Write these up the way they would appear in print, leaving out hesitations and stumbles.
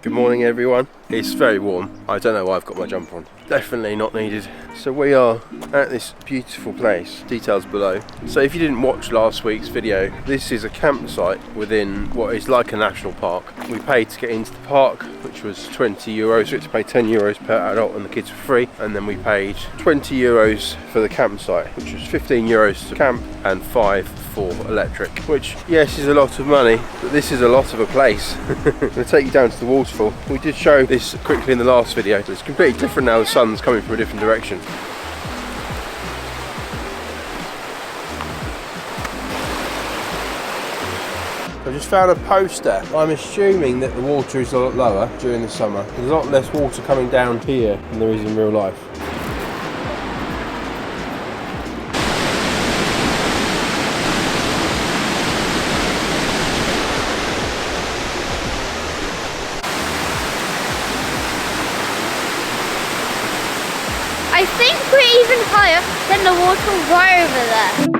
Good morning everyone. It's very warm. I don't know why I've got my jumper on. Definitely not needed. So we are at this beautiful place, details below. So if you didn't watch last week's video, this is a campsite within what is like a national park. We paid to get into the park, which was 20 euros. We had to pay 10 euros per adult and the kids were free. And then we paid 20 euros for the campsite, which was 15 euros to camp and 5 for electric. Which, yes, is a lot of money, but this is a lot of a place. I'm going to take you down to the waterfall. We did show this quickly in the last video, but it's completely different now. The sun's coming from a different direction. I just found a poster. I'm assuming that the water is a lot lower during the summer. There's a lot less water coming down here than there is in real life. I think we're even higher than the water right over there.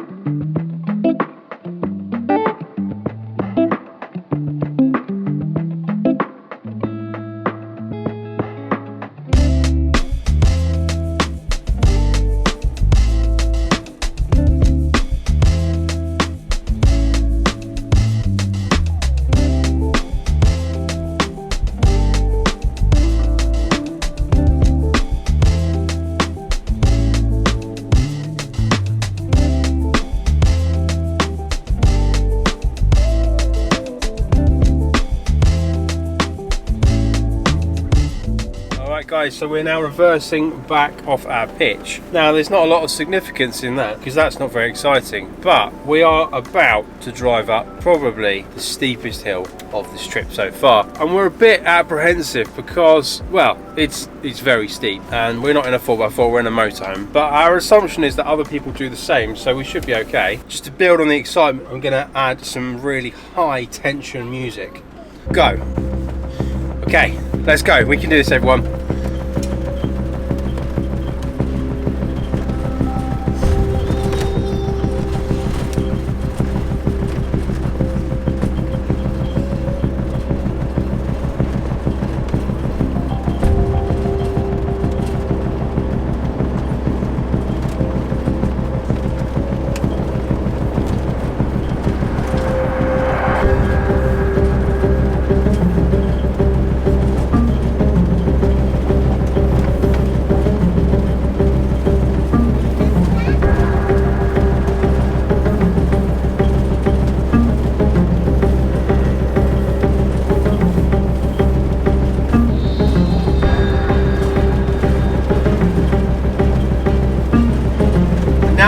Guys, so we're now reversing back off our pitch. Now there's not a lot of significance in that because that's not very exciting, but we are about to drive up probably the steepest hill of this trip so far, and we're a bit apprehensive because, well, it's very steep and we're not in a 4x4, we're in a motorhome, but our assumption is that other people do the same, so we should be okay. Just to build on the excitement, I'm going to add some really high tension music. Go. Okay, let's go. We can do this, everyone.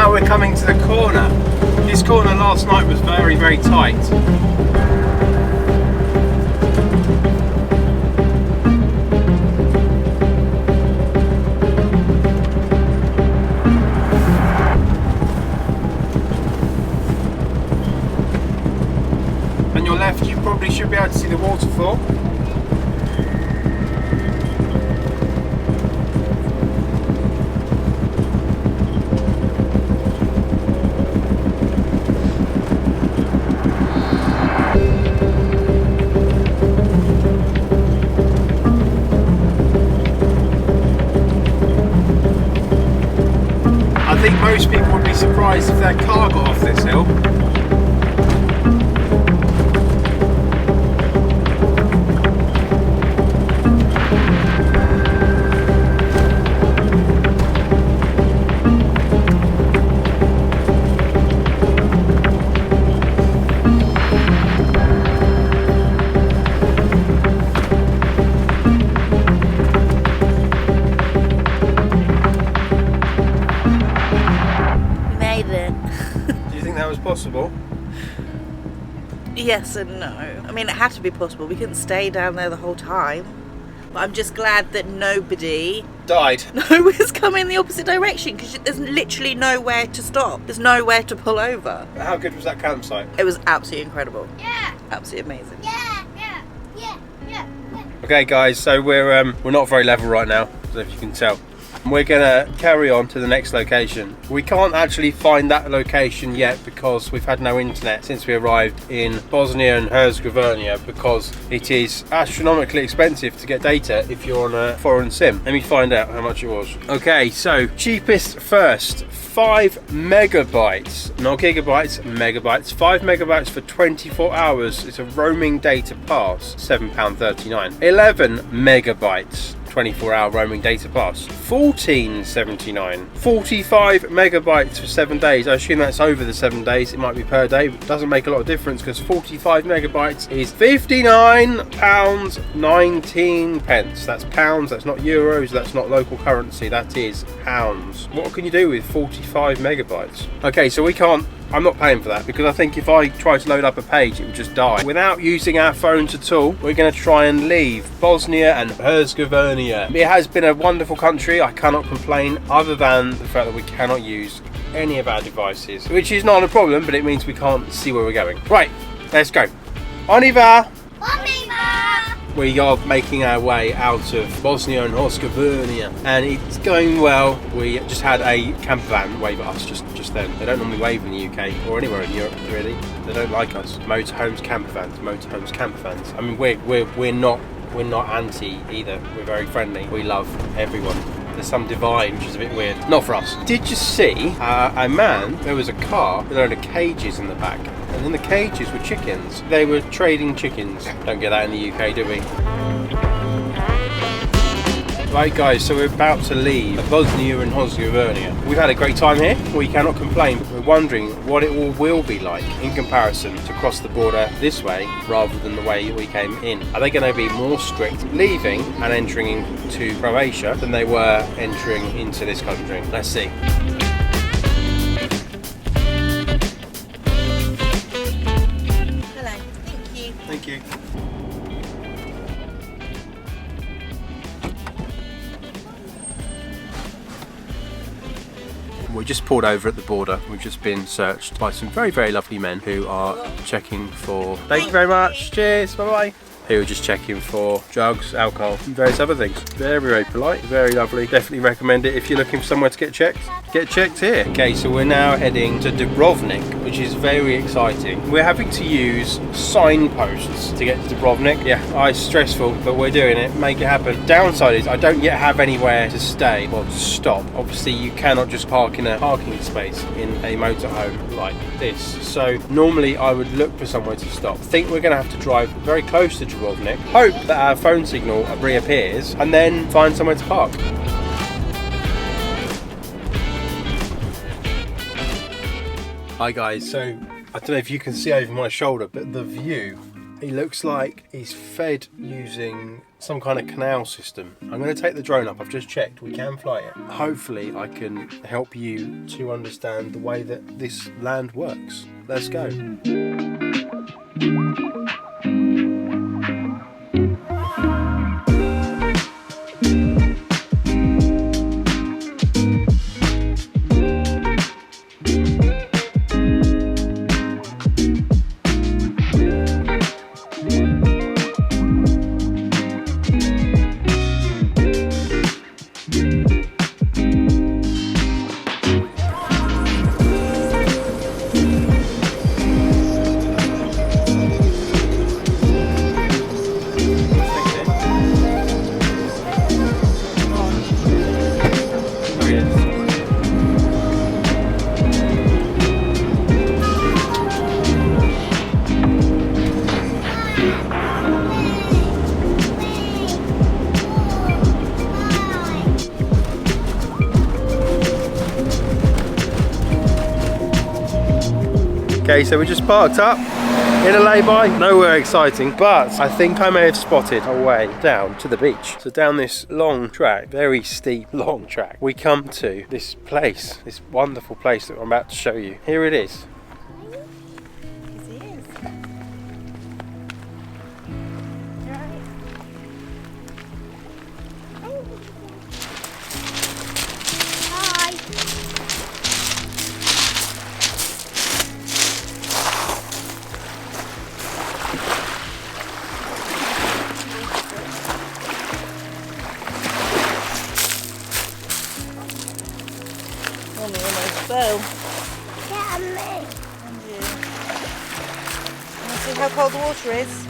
We're coming to the corner. This corner last night was very, very tight. On your left, you probably should be able to see the waterfall. I think most people would be surprised if their car got off this hill. Possible? Yes and no. I mean, it had to be possible. We couldn't stay down there the whole time. But I'm just glad that nobody died. No, was coming the opposite direction because there's literally nowhere to stop. There's nowhere to pull over. How good was that campsite? It was absolutely incredible. Yeah. Absolutely amazing. Yeah. Okay, guys. So we're not very level right now, as if you can tell. We're gonna carry on to the next location. We can't actually find that location yet because we've had no internet since we arrived in Bosnia and Herzegovina, because it is astronomically expensive to get data if you're on a foreign SIM. Let me find out how much it was. Okay, so cheapest first. 5 megabytes, not gigabytes, megabytes. 5 megabytes for 24 hours. It's a roaming data pass, £7.39. 11 megabytes, 24-hour roaming data pass, $14.79. 45 megabytes for 7 days. I assume that's over the 7 days. It might be per day, but it doesn't make a lot of difference because 45 megabytes is £59.19. That's pounds, that's not euros, that's not local currency, that is pounds. What can you do with 45 megabytes? Okay, so I'm not paying for that because I think if I try to load up a page, it would just die. Without using our phones at all, we're going to try and leave Bosnia and Herzegovina. It has been a wonderful country. I cannot complain, other than the fact that we cannot use any of our devices, which is not a problem, but it means we can't see where we're going. Right, let's go. On y va! On y va! We are making our way out of Bosnia and Herzegovina and it's going well. We just had a camper van wave at us just then. They don't normally wave in the UK or anywhere in Europe really. They don't like us. Motorhomes, camper vans, motorhomes, camper vans. I mean, we're not anti either. We're very friendly. We love everyone. There's some divide, which is a bit weird. Not for us. Did you see a man? There was a car with a load of cages in the back, and in the cages were chickens. They were trading chickens. Don't get that in the UK, do we? Right guys, so we're about to leave Bosnia and Herzegovina. We've had a great time here, we cannot complain, but we're wondering what it all will be like in comparison to cross the border this way rather than the way we came in. Are they going to be more strict leaving and entering into Croatia than they were entering into this country? Let's see. Hello, thank you. Thank you. We just pulled over at the border. We've just been searched by some very, very lovely men who are checking for... Thank you very much. Cheers. Bye-bye. Who are just checking for drugs, alcohol, and various other things. Very, very polite, very lovely. Definitely recommend it if you're looking for somewhere to get checked. Get checked here. Okay, so we're now heading to Dubrovnik, which is very exciting. We're having to use signposts to get to Dubrovnik. Yeah, it's stressful, but we're doing it. Make it happen. Downside is I don't yet have anywhere to stay or to stop. Obviously, you cannot just park in a parking space in a motorhome like this. So normally I would look for somewhere to stop. I think we're going to have to drive very close to Dubrovnik, hope that our phone signal reappears, and then find somewhere to park. Hi guys, so I don't know if you can see over my shoulder, but the view, it looks like he's fed using some kind of canal system. I'm going to take the drone up, I've just checked, we can fly it. Hopefully I can help you to understand the way that this land works. Let's go. Okay, so we just parked up in a lay-by, nowhere exciting, but I think I may have spotted a way down to the beach. So down this long track, very steep long track, we come to this place, this wonderful place that I'm about to show you. Here it is. will. Yeah, me. And you. Want to see how cold the water is?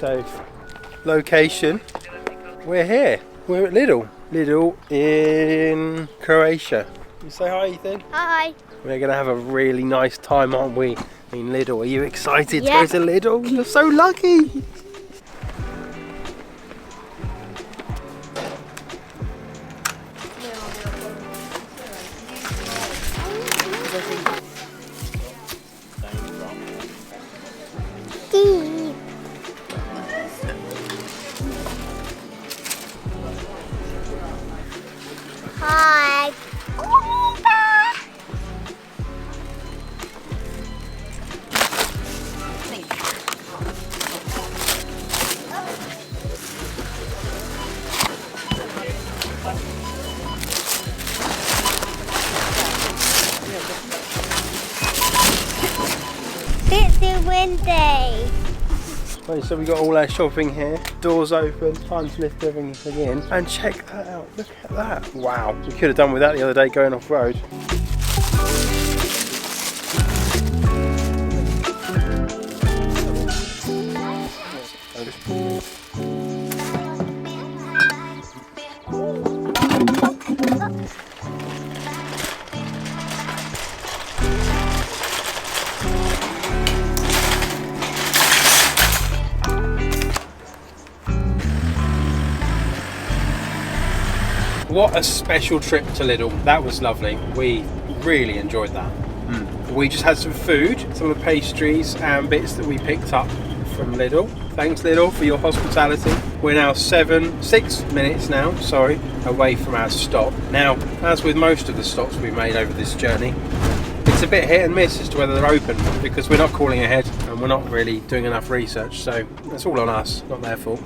So, location, we're here. We're at Lidl. Lidl in Croatia. You say hi, Ethan? Hi. We're going to have a really nice time, aren't we? In Lidl. Are you excited Yeah. to go to Lidl? You're so lucky. Steve. Hi. It's the windy. Right, so we got all our shopping here. Doors open. Time to lift everything in. And check that out. Look at that. Wow. We could have done with that the other day going off road. What a special trip to Lidl. That was lovely. We really enjoyed that. We just had some food, some of the pastries and bits that we picked up from Lidl. Thanks Lidl for your hospitality. We're now 6 minutes now, sorry, away from our stop. Now, as with most of the stops we've made over this journey, it's a bit hit and miss as to whether they're open because we're not calling ahead and we're not really doing enough research, so that's all on us, not their fault.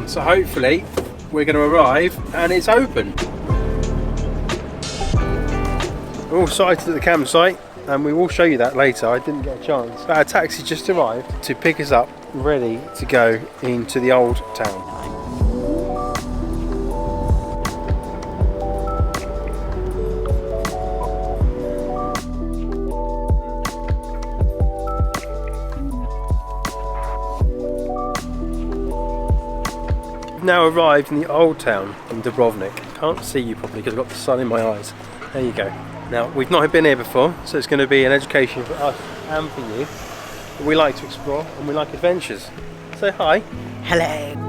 So hopefully we're going to arrive and it's open. We're all sighted at the campsite and we will show you that later. I didn't get a chance. But our taxi just arrived to pick us up, ready to go into the old town. Now arrived in the old town in Dubrovnik. Can't see you properly because I've got the sun in my eyes. There you go. Now, we've not been here before, so it's going to be an education for us and for you. But we like to explore and we like adventures. Say hi. Hello.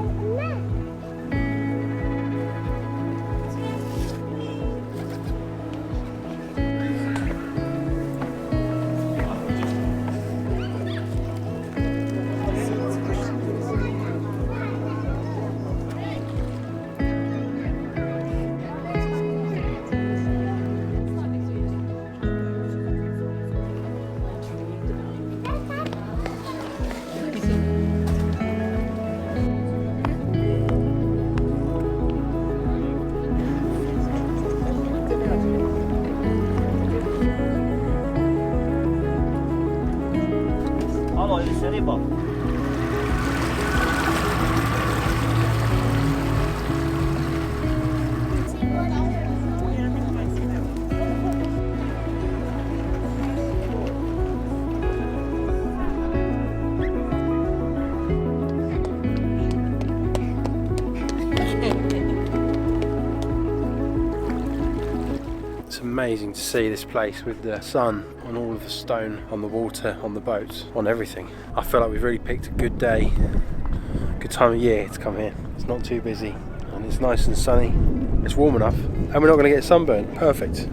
It's amazing to see this place with the sun on all of the stone, on the water, on the boats, on everything. I feel like we've really picked a good day, good time of year to come here. It's not too busy and it's nice and sunny. It's warm enough and we're not going to get sunburned. Perfect.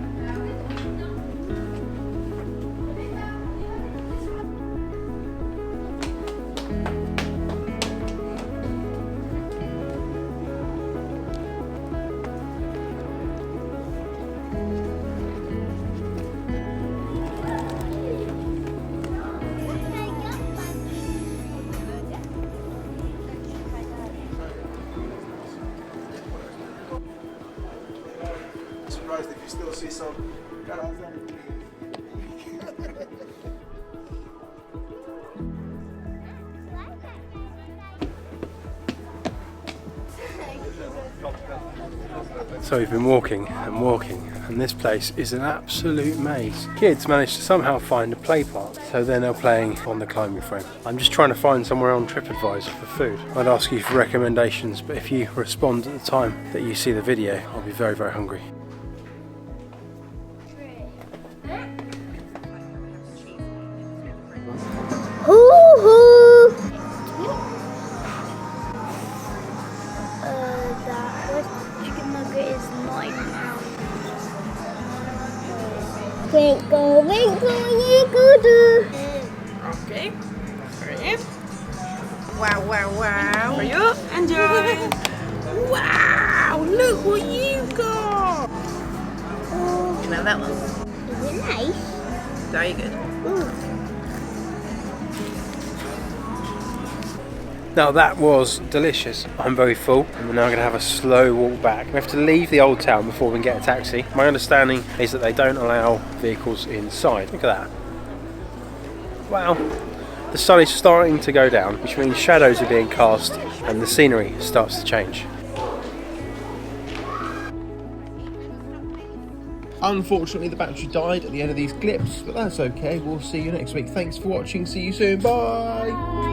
So we've been walking and walking, and this place is an absolute maze. Kids managed to somehow find a play park, so they're now playing on the climbing frame. I'm just trying to find somewhere on TripAdvisor for food. I'd ask you for recommendations, but if you respond at the time that you see the video, I'll be very, very hungry. Hoo-hoo! That chicken nugget is £9. Twinkle, twinkle, little Okay. For you. Wow, wow, wow. For you. Enjoy. Wow, look what you got. You know that one? Is it nice? Very good. Ooh. Now that was delicious. I'm very full, and we're now going to have a slow walk back. We have to leave the old town before we can get a taxi. My understanding is that they don't allow vehicles inside. Look at that. Wow. The sun is starting to go down, which means shadows are being cast and the scenery starts to change. Unfortunately, the battery died at the end of these clips, but that's okay. We'll see you next week. Thanks for watching. See you soon. Bye.